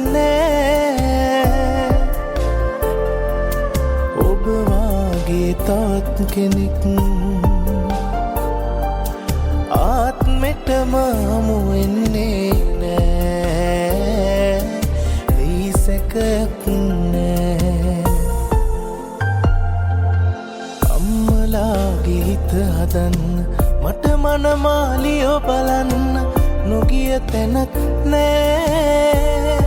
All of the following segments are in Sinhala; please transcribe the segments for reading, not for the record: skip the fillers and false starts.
දන්නේ ඔබ වාගේ තාත් කෙනෙක් ආත්මෙටම හමු වෙන්නේ නෑ එයි සැකයක් නෑ අම්මලාගේ හිත හදන්න මට මනමාලියෝ බලන්න නොගිය තැනක් නෑ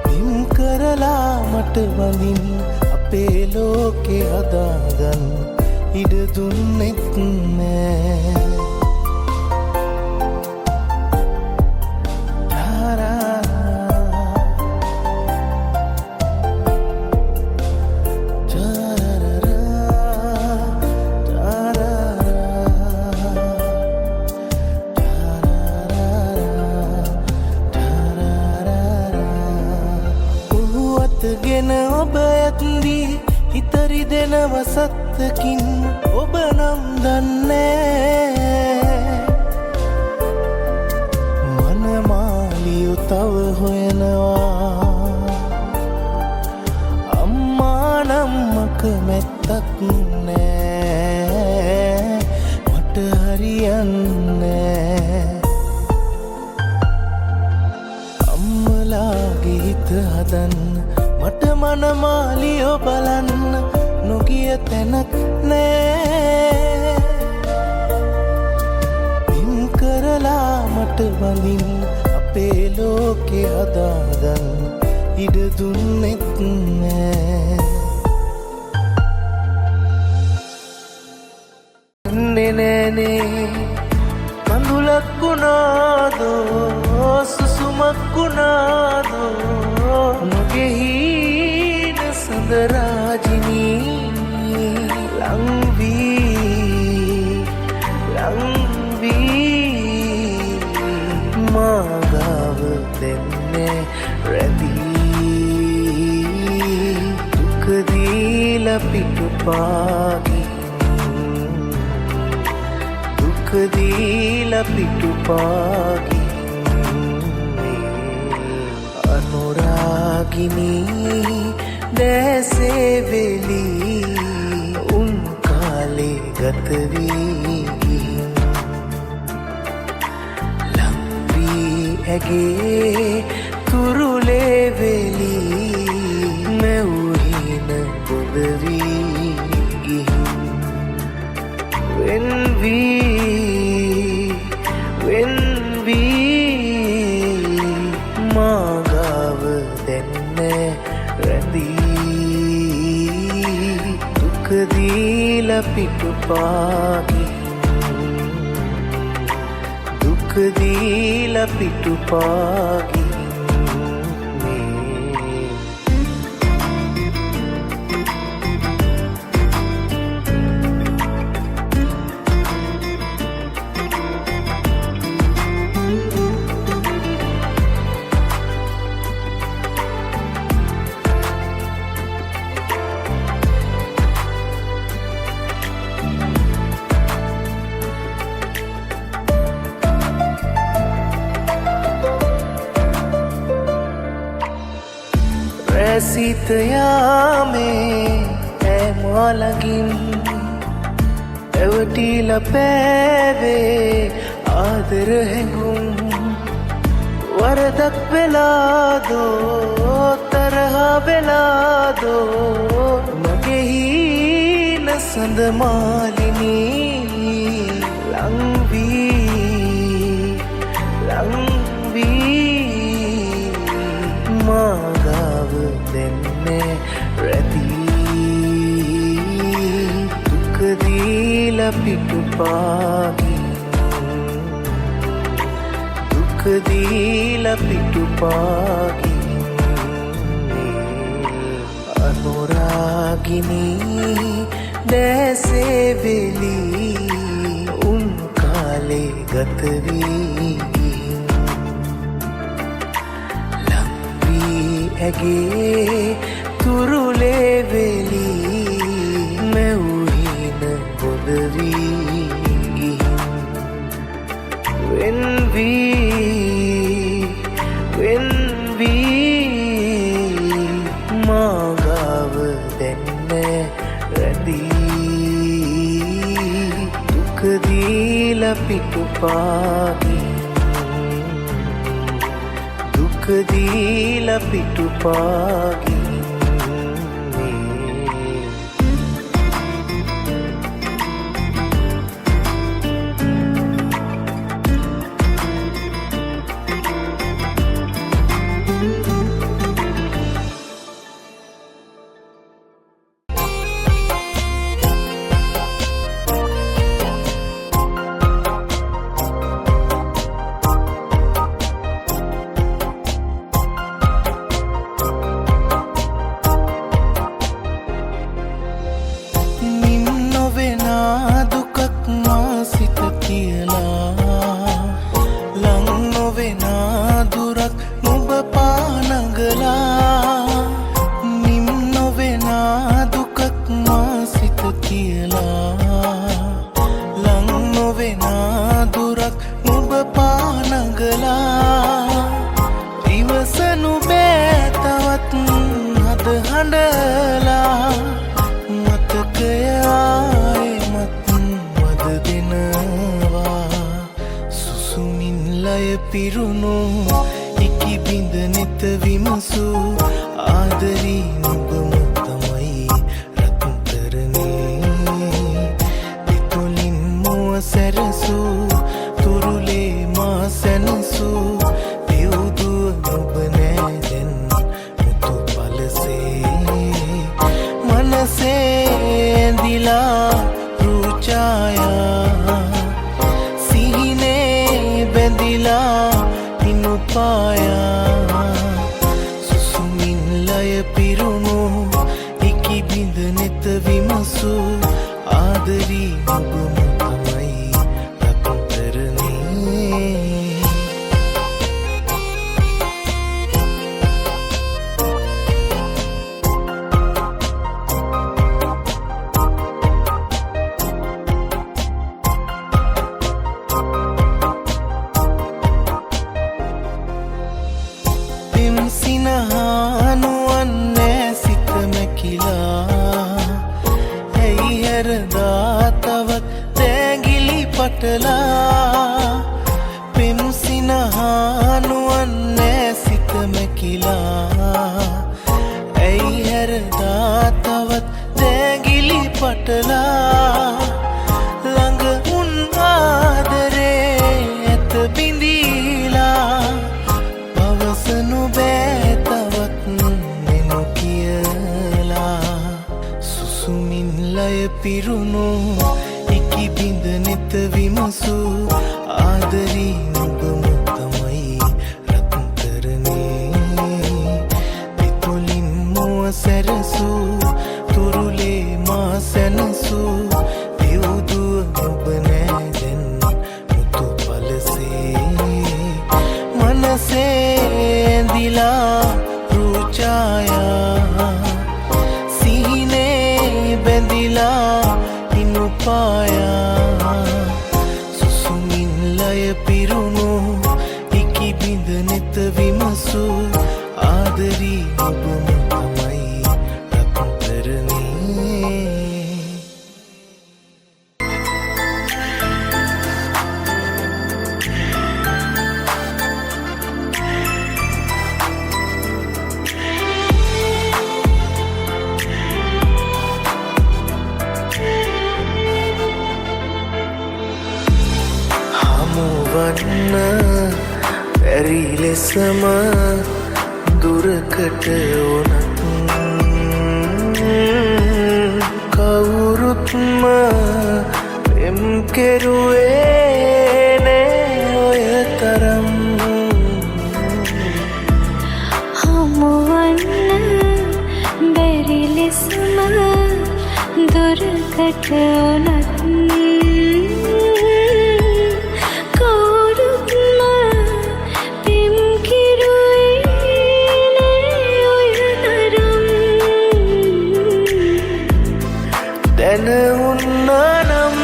පින් කරලා මට වඳින් අපේ ලෝකේ හදාගන්න ඉඩ දුන්නෙත් නෑ ගෙන ඔබ ඇත්දී හිතරි දෙනව සත්තකින් ඔබ නම් දන්නේ මනමාලියු තව හොයනවා අම්මා නම්මක මැත්තක් නෑ මට හරියන්නේ අම්මලාගේ හිත හදන්න මට මනමාලියෝ බලන්න නොගිය තැනක් නෑ පින් කරලා මට වඳින් අපේ ලෝකේ හදාගන්න ඉඩ දුන්නෙත් නෑ නෑනේ කඳුලක් වුණාදෝ සුසුමක් වුණාදෝ නොගෙහින සඳරාජිනී ලංවී මාගාව දෙන්නේ රැදී දුකදීලා පිටුපාගින් දුකදීලා පිටුපාගින් අනුරාගිනී දැසේවෙලි උන් කාලේ ගතවී ලංවී ඇගේ තුරුලේවෙලි මැවුහින බොදවී වෙන්වී මාගාව දෙන්නේ රැඳී දුකදීලා පිටුපාගින් දුකදීලා පිටුපාගින් සිතයාමේ ඇමාලගින් ඇවටිල පෑවේ ආදර හැඟුම් වරදක් වෙලාදෝ තරහා වෙලාදෝ මගෙහින සඳමාලිනී ලංවී මාගාව දෙන්නේ රැදී දුකදීලා පිටුපාගින් දුකදීලා පිටුපාගින් අනුරාගිනී දැසේවෙලි උන් කාලේ ගතවී ඇගේ තුරුලේවෙලි මැවුහින බොදවී වෙන්වී පිටුපාගින් දුක දීලා පිටුපාගින් පිරුණු ඉකි බිඳ නෙත විමසු ආදරී නුඹම තමයි රත්තරනේ පිතුලින් මුව සැරසු තුරුලේ මා සැනසු පියුදුව නුඹ නෑ දැන් මුතු පලසේ මනසේ ඇඳිලා රුචායා පායා සුසුමින් ලය පිරුණු ඉකි බිඳ නෙත විමසු ආදරී නුඹම තමයි රත්තරනේ සිනහනුවන්නේ සිත මැකිලා ඇයි හැරදා තවත් තෑගිලි පටලා පෙම් සිනහනුවන්නේ සිත මැකිලා ඇයි හැරදා තවත් තෑගිලි පටලා ළඟ උන් ආදරේ ඇත බිඳීලා පවසනු බෑ තවත් මෙනු කියලා සුසුමින් ලය පිරුණු ඉකි බිඳ නෙත විමසු ආදරී නුඹම තමයි රත්තරනේ පිතුලින් මුව සැරසු තුරුලේ මා සැනසු පියුදුව නුඹ නෑ දැන් මුතු පලසේ මනසේ ඇඳිලා රුචායා සිහිනේ බැඳිලා ඉනු පායා සුසුමින් ලය පිරුණු ඉකි බිඳ නෙත විමසු ආදරී නුඹම තමයි රත්තරනේ වන්න බැරි ලෙසම දුරකට වුණත් කවුරුත්ම පෙම් කෙරුවේ නෑ ඔය තරම් හමුවන්න බැරි ලෙසම දුරකට වුණත් දැනුන්නනම්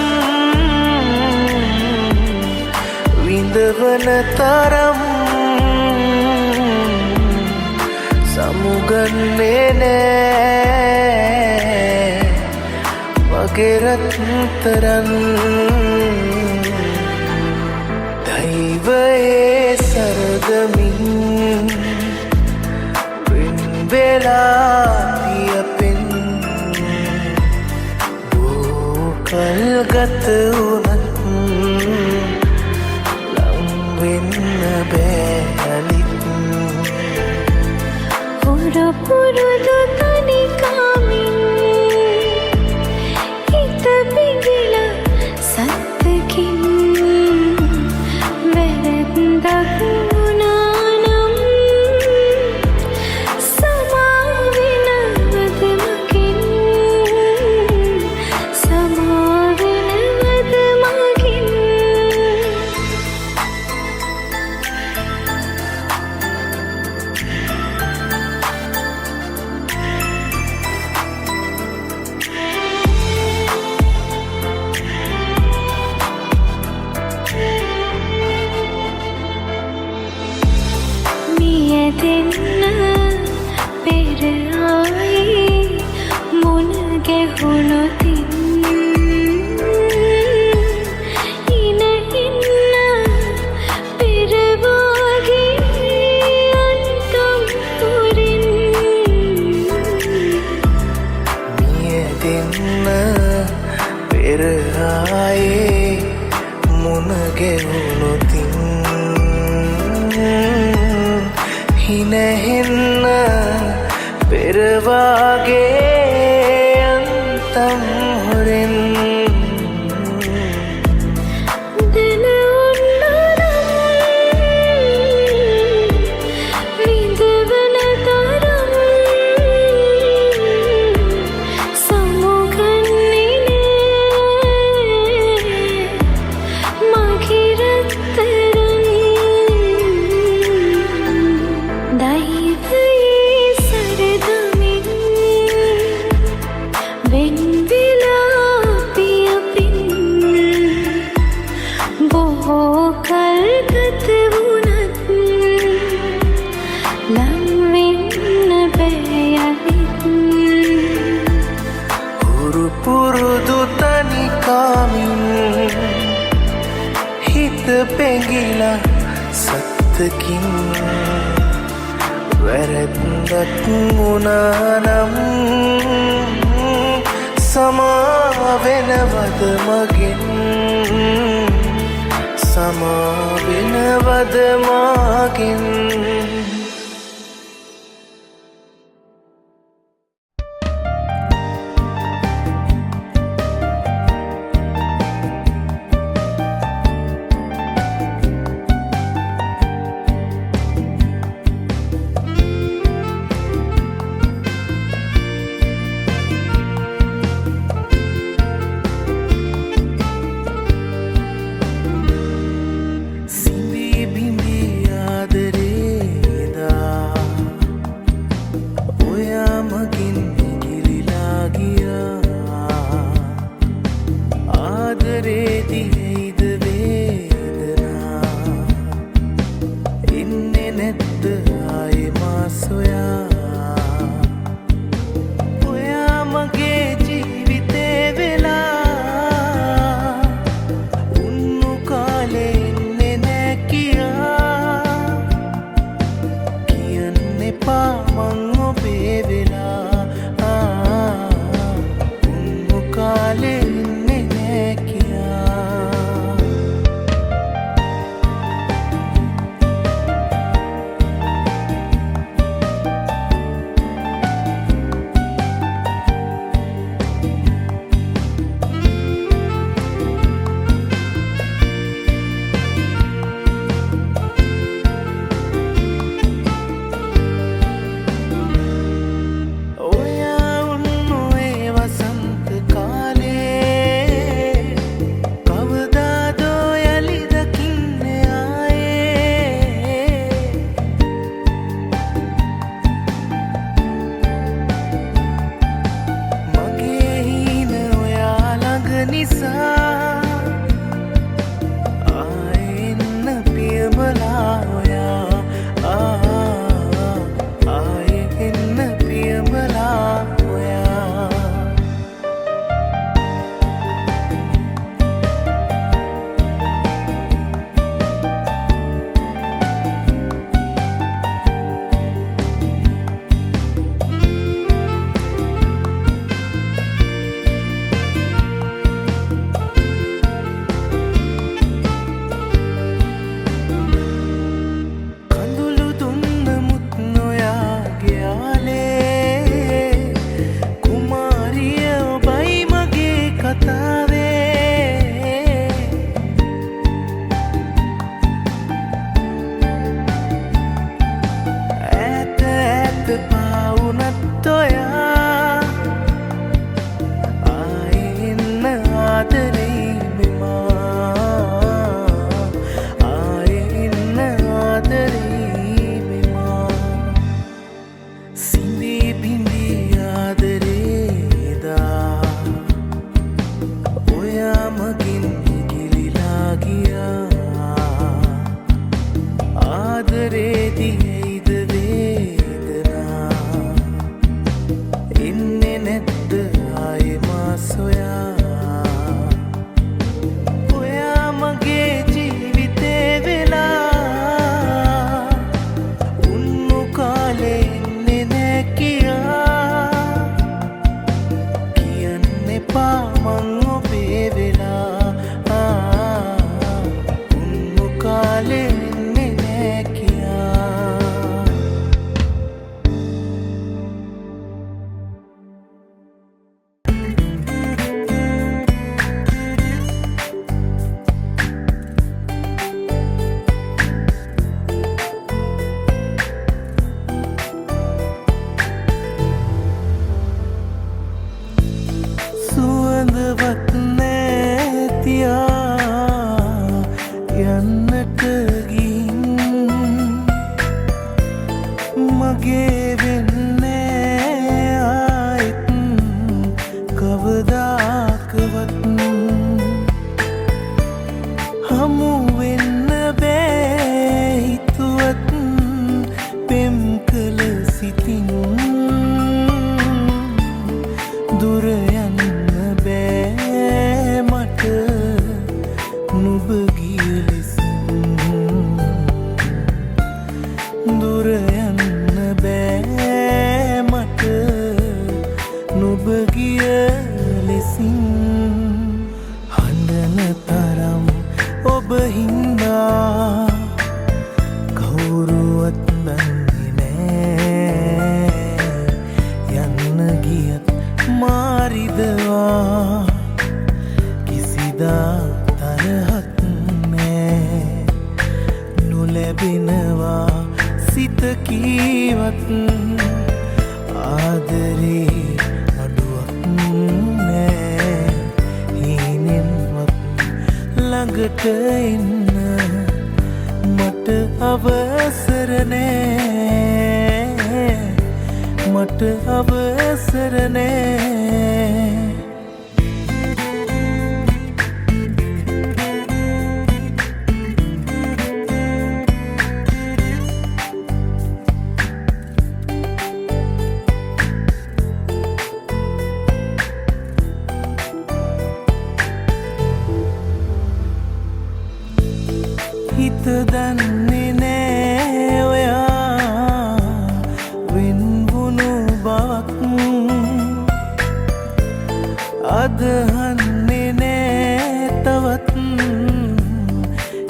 විඳවන තරම් සමුගන්නේ නෑ වගේ රත්තරන් දිවයේ සරදමින් වෙන් වෙලා පියපෙන් බෝකල් ගත වුණත් ලං වෙන්න බෑලිත් පුරුදු තනිකමින් හිත පිඟිලා සත්තකින් වැරද්දක් වුණා නම් සමාවෙන වද මගෙන් සමාවෙන වද මගෙන් දෙන්න පෙර ආයේ මුණ ගැහුණොතින් ඉන ඉන්න පෙර වාගේ අන්තම් පුරින් මිය දෙන්න පෙර ආයේ මුණ ගැහුණොතින් හිනහෙන්න පෙරවාගේ අන්තම් හොරෙන් දෙන උන්නරම් විඳවන තරම් සමුගන්නේ නෑ මගේ රත්තරන් දෛවයේ සරදමින් වෙන් වෙලා පියපින් බොහෝ කල් ගත වුණත් ලං වෙන්න බෑ යලිත් පුරුදු තනිකාමින් හිත පෙඟිලා සත්තකින් වැරද්දක් වුණා නම් සමාවෙනවද මගෙන් සමාවෙනවද මගෙන් සිඳී බිඳී ආදරේදා ඔයා මගින් ගිලිලා ගියා ආදරේ දිහේද වේදනා ඉන්නේ නැද්ද ආයේ මා සොයා ඔයා මගේ ජීවිතේ වෙලා උන්නු කාලේ ඉන්නේ නෑ කියා කියන්න එපා මං ඔබේ වෙලා උන්නු කාලේ ඉන්නේ නෑ කියා පාවුනත් ඔයා ආයේ එන්න ආදරෙයි මෙමා ආයේ එන්න ආදරෙයි මෙමා සිඳී බිඳී ආදරේදා ඔයා මගින් ගිලිලා ගියා ආදරේදී ඇයිද වේදනා එන්නේ නැද්ද ආයේ මා සොයා ඔයා මගේ ජීවිතේ වෙලා උන්නු කාලේ එන්නේ නෑ කියා කියන්න එපා මං ඔබේ වෙලා උන්නු කාලේ එන්නේ නෑ කියා සුවඳවත් නැතියා යන්නට ගින් මගේ වෙන්නේ ආයෙත් කවදාකවත් හමු වෙන්න බෑ හිතුවත් පෙම් කළ සිතින් දුර යන්න බෑ මට නුඹ ගිය ලෙසින් දුර යන්න බෑ මට නුඹ ගිය ලෙසින් හඬන තරම් ඔබ හින්දා කවුරුවත් දන්නේ නෑ යන්න ගියත් මාරිදවා කිසිදා තරහක් නෑ නොලැබෙනවා සිත කීවත් ආදරේ අඩුවක් නෑ හීනෙන්වත් ළඟට එන්න මට අවසර නෑ මට අවසර නෑ හිත දන්නේ නෑ ඔයා වෙන්වුණු බවක් අදහන්නේ නෑ තවත්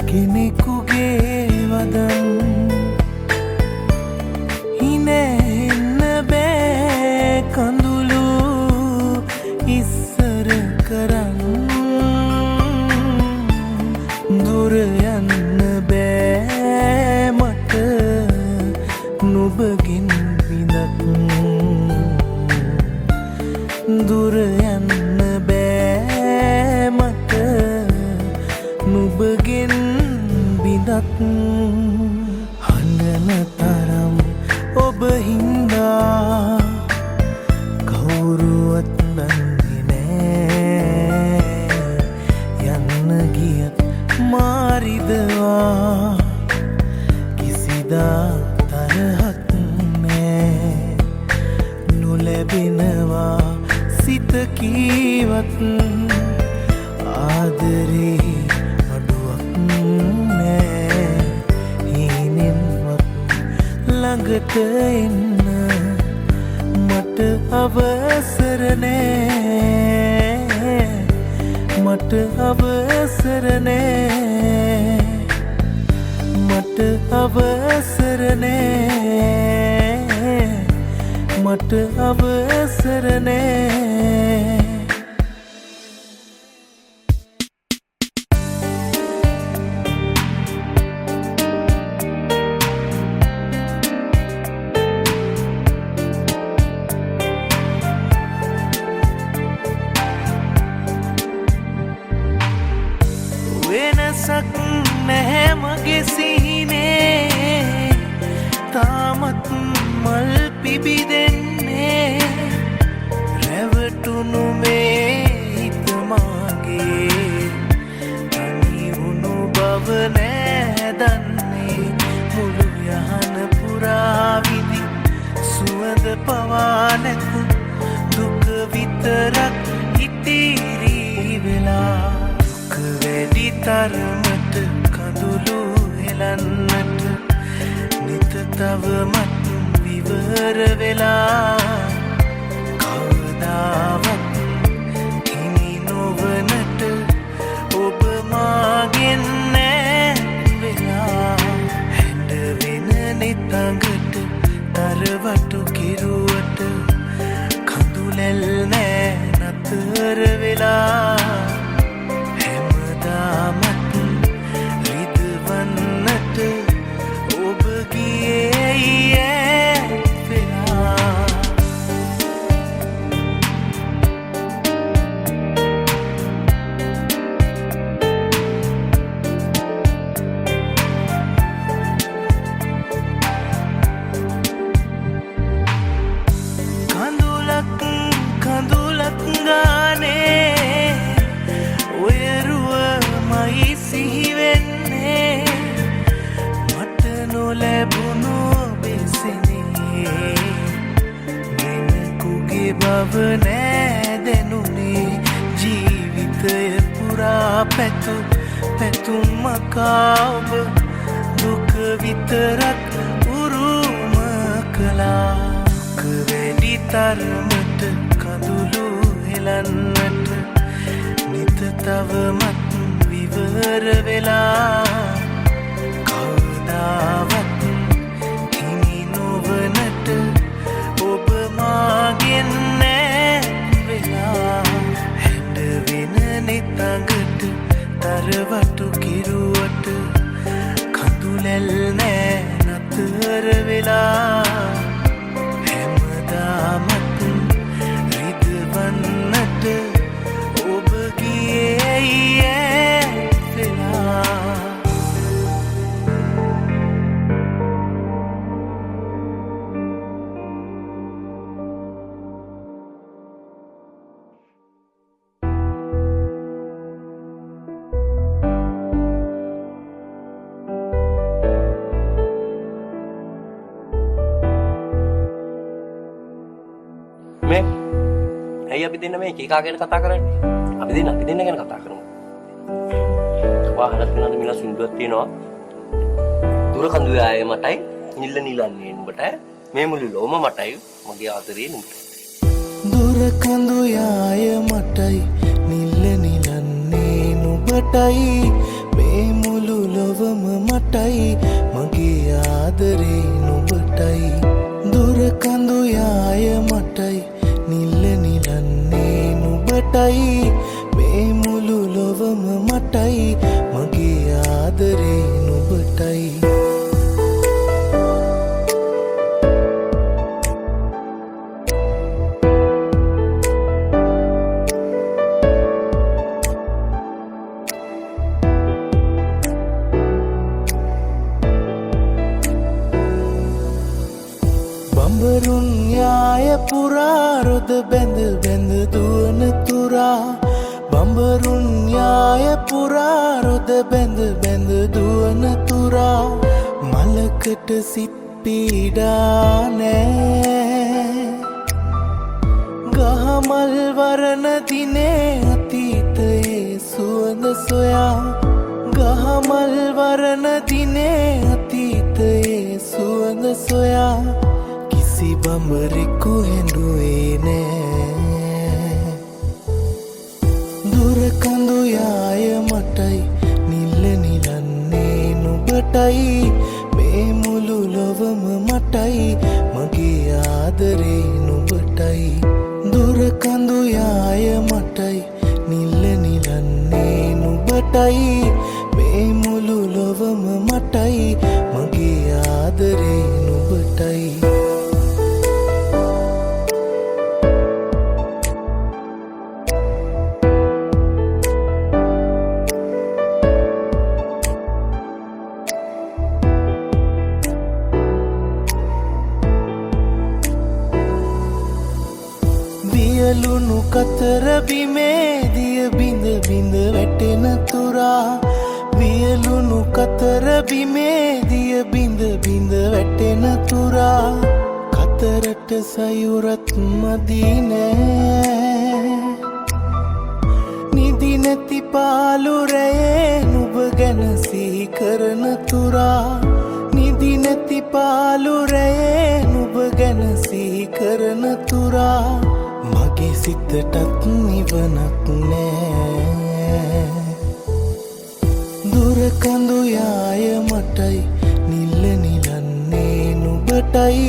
කෙනෙකුගේ වදන් හිනෙන්න බෑ කඳුළු ඉස්සර කරන් දුර යන්න බෑ මට නුඹගෙන් විඳක් දුර යන්න බෑ මට නුඹගෙන් විඳක් හඬන තරම් ඔබ හින්දා කවුරුවත් දන්නේ නෑ යන්න ගියත් මාරිදවා කිසිදා තරහක් නෑ නොලැබෙනවා සිත කීවත් ආදරේ අඩුවක් නෑ හීනෙන්වත් ළඟට එන්න මට අවසර නෑ මට අවසර නෑ මට අවසර නෑ මට අවසර නෑ මගේ සිහිනේ තාමත් මල් පිබිදෙන්නේ රැවටුණු මේ හිත මාගේ තනි වුණු බව නෑ දන්නේ මුළු යහන පුරා විදි සුවඳ පවා නැත දුක විතරක් ඉතිරි වෙලා දුක වැඩි තරමට කඳුළු හෙලන්නට නිත තවමත් විවර වෙලා කවදාවත් හිමි නොවනට ඔබ මාගෙන් නැත් වෙලා හැඩ වෙන නිතඟට තරවටු කිරුවට කඳුලැල් නෑ නතර වෙලා හැමදාමත් රිදවන්නට ඔබ ගියේ ඈත් වෙලා කඳුලක් ගානේ ඔයරුව මයි සිහිවෙන්නේ මට නොලැබුණු බෙසෙනේ වෙනකුගේ බව නෑ දැනුනේ ජීවිතය පුරා පැතුම් මකා ඔබ දුක විතරක් උරුම කළා දුක වැඩි තරමට කඳුළු හෙලන්නට නිත තවමත් විවර වෙලා කවදාවත් හිමි නොවනට ඔබ මාගෙන් නැත් වෙලා හැඩ වෙන නිතඟට තරවටු කිරුවට කඳුලැල් නෑ නතර වෙලා හැමදාමත් රිදවන්නට ඔබ ගියේ ඈත් වෙලා මේ ඇයි අපි දෙන්න මේ කීකා ගැන කතා කරන්නේ? අපි දෙන්න ගැන කතා කරමු. වාහනත් වෙනද මිලා සින්දුවක් තියෙනවා. දුර කඳු යායේ මටයි නිල්ල නිලන්නේ නුඹට මේ මුළු ලෝම මටයි මගේ ආදරේ නුඹට. දුර කඳු යාය මටයි නිල්ල නිලන්නේ නුඹටයි මේ මුළු ලොවම මටයි මගේ ආදරේ නුඹටයි දුර කඳු යාය මටයි නිල්ල නිලන්නේ නුඹටයි මේ මුළු ලොවම මටයි මගේ ආදරේ නුඹටයි බඹරුන් යාය පුරා රොද බැඳ බැඳ දුවන තුරා බඹරුන් යාය පුරා රොද බැඳ බැඳ දුවන තුරා මලකට සිත් පීඩා නෑ ගහමල් වරණ දිනේ අතීතයේ සුවඳ සොයා ගහමල් වරණ දිනේ අතීතයේ සුවඳ සොයා කිසි බඹරෙකු හැඬුවේ නෑ දුර කඳු යාය මටයි නිල්ල නිලන්නේ නුඹටයි මේ මුළු ලොවම මටයි මගේ ආදරේ නුඹටයි දුර කඳු යාය මටයි නිල්ල නිලන්නේ නුඹටයි මේ මුළු ලොවම මටයි මගේ ආදරේ නුඹටයි වියලුණු කතර බිමේ දිය බිඳ බිඳ වැටෙන තුරා වියලුණු කතර බිමේ දිය බිඳ බිඳ වැටෙන තුරා කතරට සයුරත් මදි නෑ නිදි නැති පාලුරේ නුඹ ගැන සිහි කරන තුරා නිදි නැති පාලුරේ නුඹ ගැන සිහි කරන තුරා මගේ සිතටත් නිවනක් නෑ දුර කඳු යාය මටයි නිල්ල නිලන්නේ නුඹටයි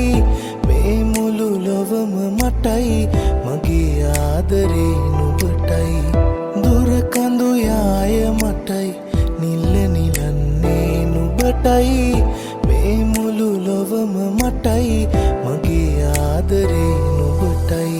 මේ මුළු ලොවම මටයි මගේ ආදරේ නුඹටයි දුර කඳු යාය මටයි නිල්ල නිලන්නේ නුඹටයි මේ මුළු ලොවම මටයි මගේ ආදරේ නුඹටයි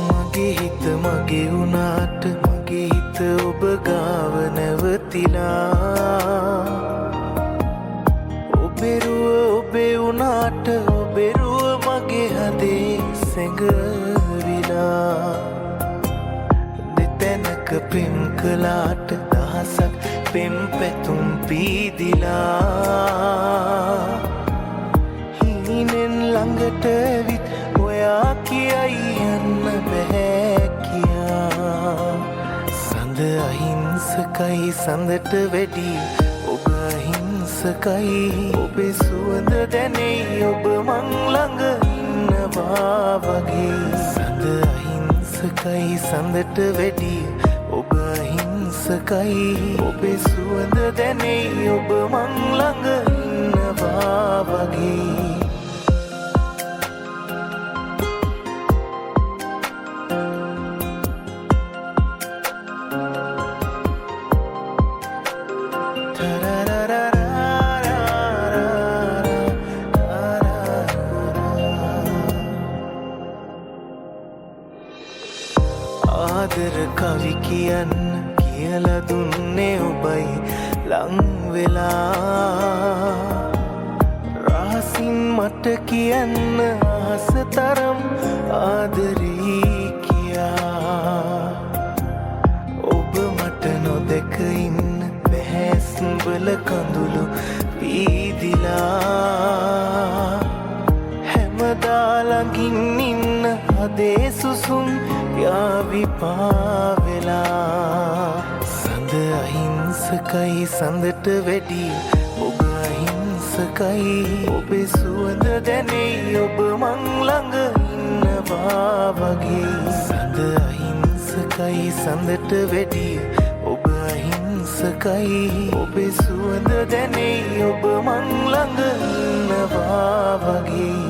මගේ හිත මගේ වුණාට මගේ හිත ඔබ ගාව නැවතිලා ඔබෙරුව ඔබේ වුණාට ඔබෙරුව මගේ හදේ සැඟවිලා දෙතැනක පෙම් කළාට දහසක් පෙම් පැතුම් පීදිලා හිනෙන් ළඟට ඇවිත් ඔයා කියයි යන්න බැහැ කියා සඳ අහිංසකයි සඳට වැඩි ඔබ අහිංසකයි ඔබේ සුවඳ දැනෙයි ඔබ මං ළඟ ඉන්නවා වගේ සඳ අහිංසකයි සඳට වැඩි ඔබ අහිංසකයි ඔබේ සුවඳ දැනෙයි ඔබ මං ළඟ ඉන්නවා වගේ ආදර කවි කියන්න කියලා දුන්නේ ඔබයි ලංවෙලා රහසින් මට කියන්න ආස තරම් ආදරී කියා ඔබ මට නොදැක ඉන්න බැහැස් බල කඳුළු පීදිලා හැමදා ළඟින් ඉන්න හදේ සුසුම් යාවි පාවෙලා සඳ අහිංසකයි සඳට වැඩි ඔබ අහිංසකයි ඔබේ සුවඳ දැනෙයි ඔබ මං ළඟ ඉන්නවා වගේ සඳ අහිංසකයි සඳට වැඩි ඔබ අහිංසකයි ඔබේ සුවඳ දැනෙයි ඔබ මං ළඟ ඉන්නවා වගේ